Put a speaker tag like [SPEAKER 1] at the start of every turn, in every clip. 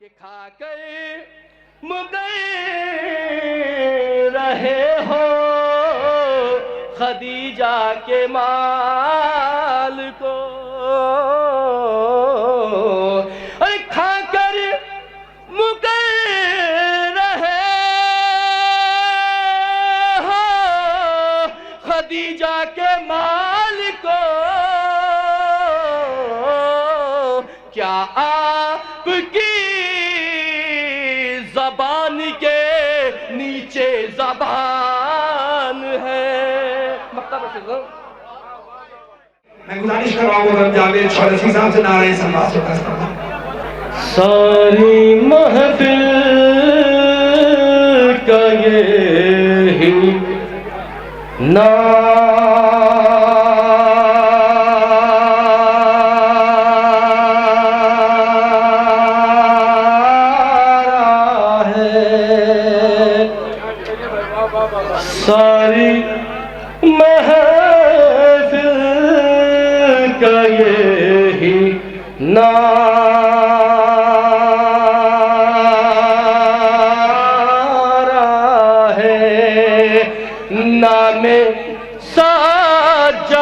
[SPEAKER 1] कि खाकर मुकर रहे हो खदीजा के माल को, अरे खाकर मुकर रहे हो खदीजा के माल को, क्या आपकी ज़बान के नीचे ज़बान है।
[SPEAKER 2] मैं गुजारिश कर रहा हूँ जावेद चौरसी साहब से नारे समाज से
[SPEAKER 1] सारी महफिल का ये ही सारी महफिल का यही नारा है, नामे सज्जाद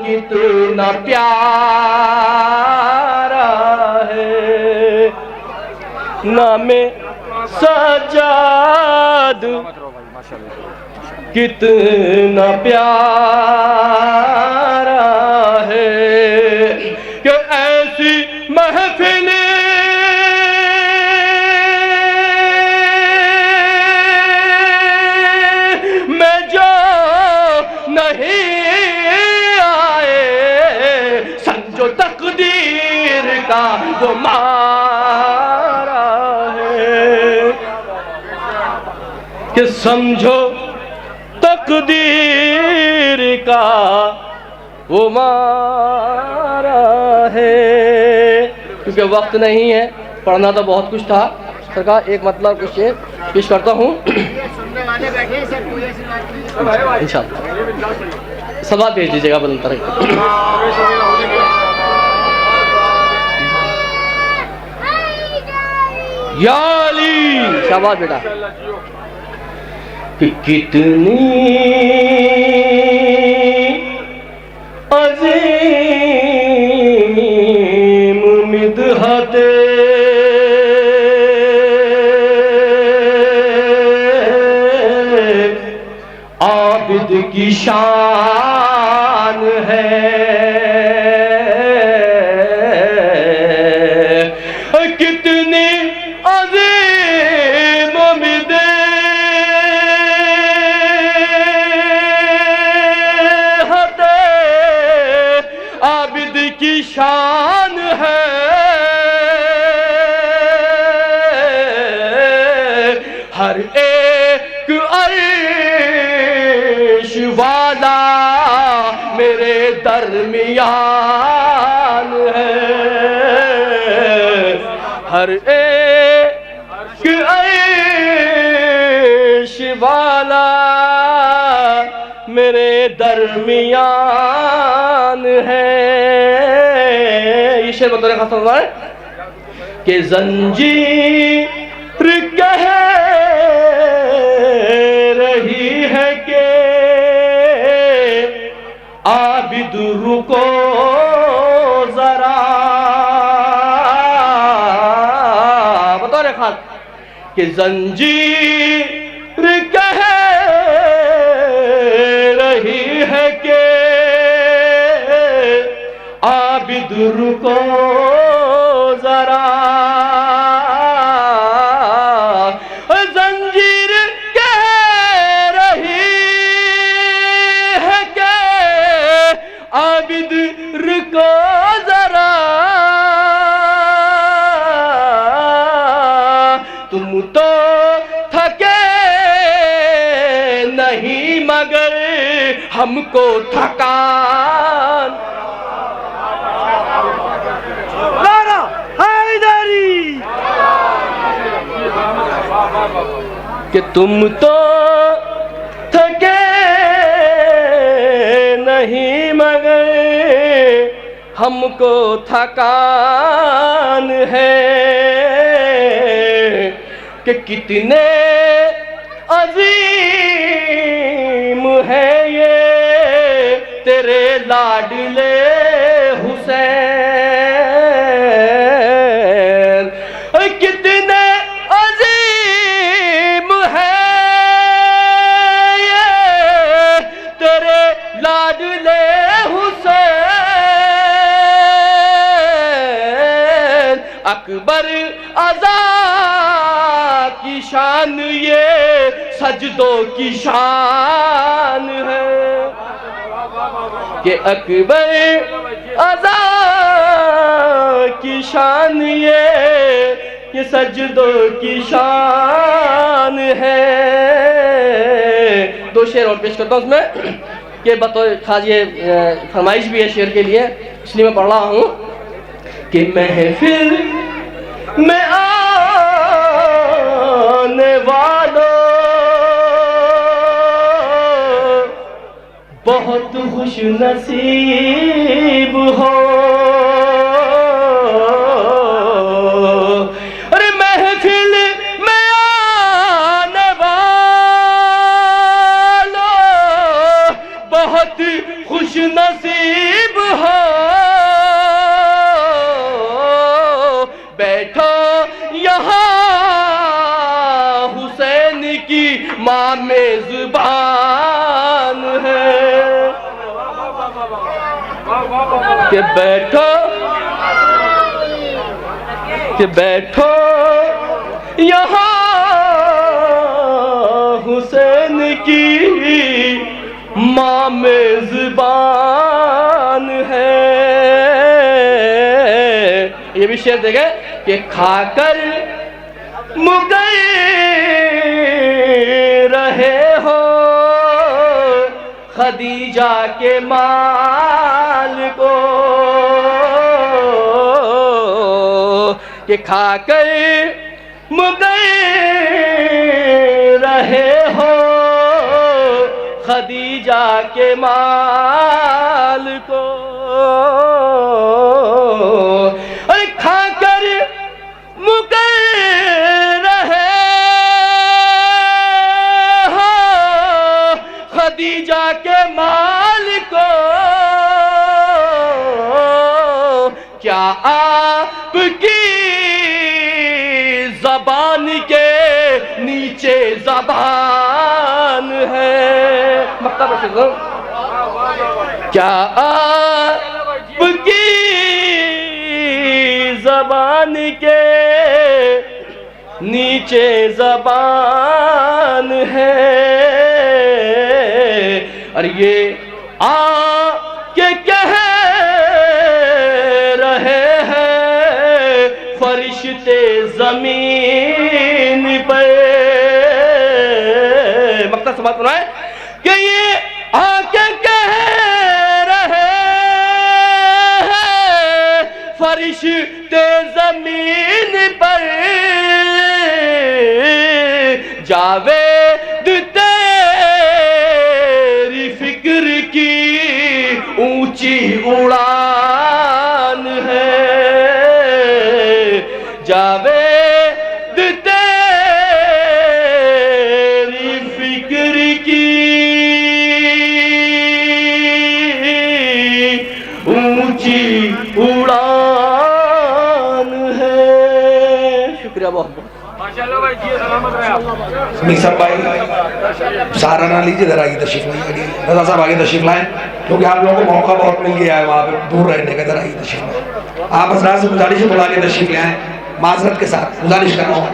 [SPEAKER 1] कितना प्यारा है, नामे सज्जाद कितना प्यारा है कि ऐसी महफिल में जो नहीं आए, समझो तकदीर का वो मारा है, कि समझो तकदीर का वो मारा है। क्योंकि वक्त नहीं है, पढ़ना तो बहुत कुछ था सरकार, एक मतलब कुछ पेश करता हूँ इंशाअल्लाह। सवाल भेज दीजिएगा बदलता रहे। या अली, शाबाश बेटा। कि कितनी अजीम मिदहते आबिद की शान है, कितनी अजीम आबिद की शान है, हर एक अर्श वाला मेरे दरमियान है, हर एक अर्श वाला मेरे दरमियान है। ये शेर बतौर खास तौर पर कि जंजीर कह रही है कि आबिद रुको जरा, बतौर खास कि जंजीर कह रही है कि आबिद रुको जरा, जंजीर कह रही है कि आबिद रुको जरा, तुम तो थके नहीं मगर हमको थकान, नारा हैदरी, कि तुम तो थके नहीं मगर हमको थकान है, कि कितने अजीम है ये तेरे लाडले हुसैन, कितने अजीम है ये तेरे लाडले हुसैन, अकबर अज़ा की शान ये सजदों की शान है, कि अकबर अज़ा की शान ये सजदों की शान है। दो शेर और पेश करता हूँ उसमें, कि बतौर खास ये फरमाइश भी है शेर के लिए, इसलिए मैं पढ़ रहा हूँ कि महफिल में आने वालों बहुत खुश नसीब हो, अरे महफिल में आने वालों बहुत खुश नसीब हो, बैठो यहाँ हुसैन की माँ मेज़बान है, कि बैठो यहाँ हुसैन की माँ मेज़बान है। ये भी शेर देखे कि खाकर मुगल रहे हो खदीजा के माल को, कि खाकर मुगल रहे हो खदीजा के माल को, अरे खाकर मुगल रहे हो खदीजा के माल को, क्या आपकी ज़बान के नीचे ज़बान है, क्या आपकी ज़बान के नीचे ज़बान है, और ये आके कह रहे हैं फरिश्ते ज़मीन पे, मकसद समझ रहा है कि ये आके कह रहे हैं फरिश्ते ज़मीन पर, जावेद तेरी फिक्र की ऊंची उड़ान है, जावेद तेरी फिक्र की ऊंची उड़ान है। शुक्रिया बहुत बहुत।
[SPEAKER 3] माशाल्लाह भाई जी, सलामत रहे आप।
[SPEAKER 2] मिक्सर भाई सहारा ना लीजिए, जरा आगे तशरीफ लाइए, रजा साहब आगे तशरीफ लाएं, क्योंकि आप लोगों को मौका बहुत मिल गया है वहाँ पे दूर रहने का, जरा आगे तशरीफ लाएं। आप हजरात से गुजारिश है थोड़ा आगे तशरीफ ले आएं, माजरत के साथ गुजारिश कर रहा हूँ।